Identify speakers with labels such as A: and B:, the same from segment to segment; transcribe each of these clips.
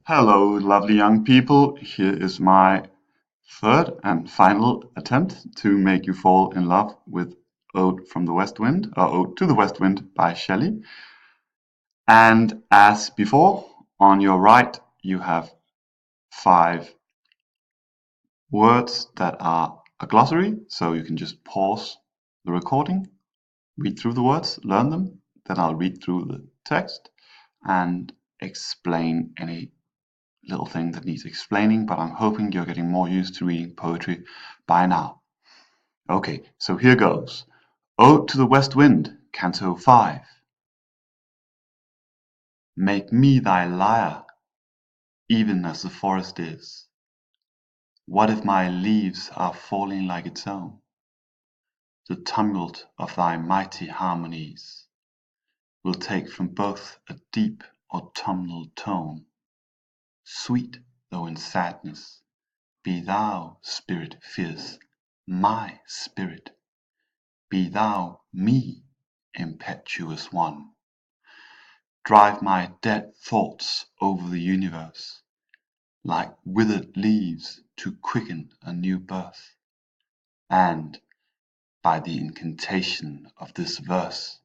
A: Hello, lovely young people. Here is my third and final attempt to make you fall in love with Ode from the West Wind, or Ode to the West Wind by Shelley. And as before, on your right, you have 5 words that are a glossary, so you can just pause the recording, read through the words, learn them, then I'll read through the text and explain any little thing that needs explaining, but I'm hoping you're getting more used to reading poetry by now. Okay, so here goes. Ode to the West Wind, Canto 5. Make me thy lyre, even as the forest is. What if my leaves are falling like its own? The tumult of thy mighty harmonies will take from both a deep autumnal tone. Sweet though in sadness, be thou, spirit fierce, my spirit. Be thou me, impetuous one. Drive my dead thoughts over the universe, like withered leaves to quicken a new birth. And, by the incantation of this verse,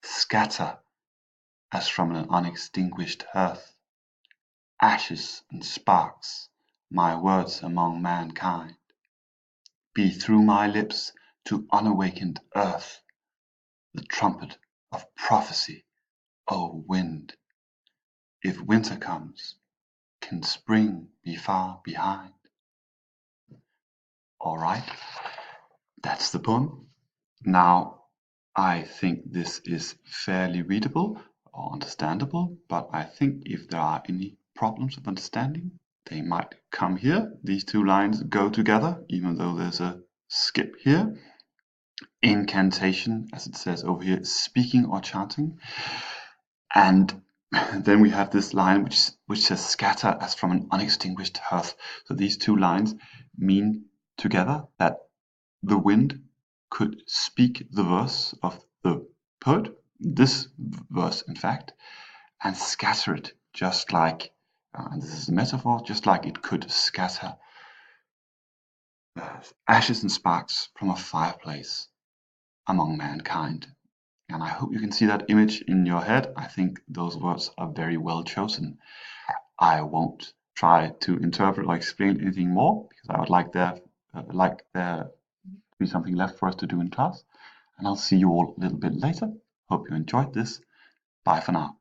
A: scatter, as from an unextinguished hearth, ashes and sparks, my words among mankind. Be through my lips to unawakened earth the trumpet of prophecy, O wind. If winter comes, can spring be far behind? All right, that's the poem. Now, I think this is fairly readable or understandable, but I think if there are any problems of understanding, they might come here. These 2 lines go together, even though there's a skip here. Incantation, as it says over here, speaking or chanting. And then we have this line which says scatter as from an unextinguished hearth. So these 2 lines mean together that the wind could speak the verse of the poet, this verse in fact, and scatter it just like, and this is a metaphor, just like it could scatter ashes and sparks from a fireplace among mankind. And I hope you can see that image in your head. I think those words are very well chosen. I won't try to interpret or explain anything more because I would like there to be something left for us to do in class. And I'll see you all a little bit later. Hope you enjoyed this. Bye for now.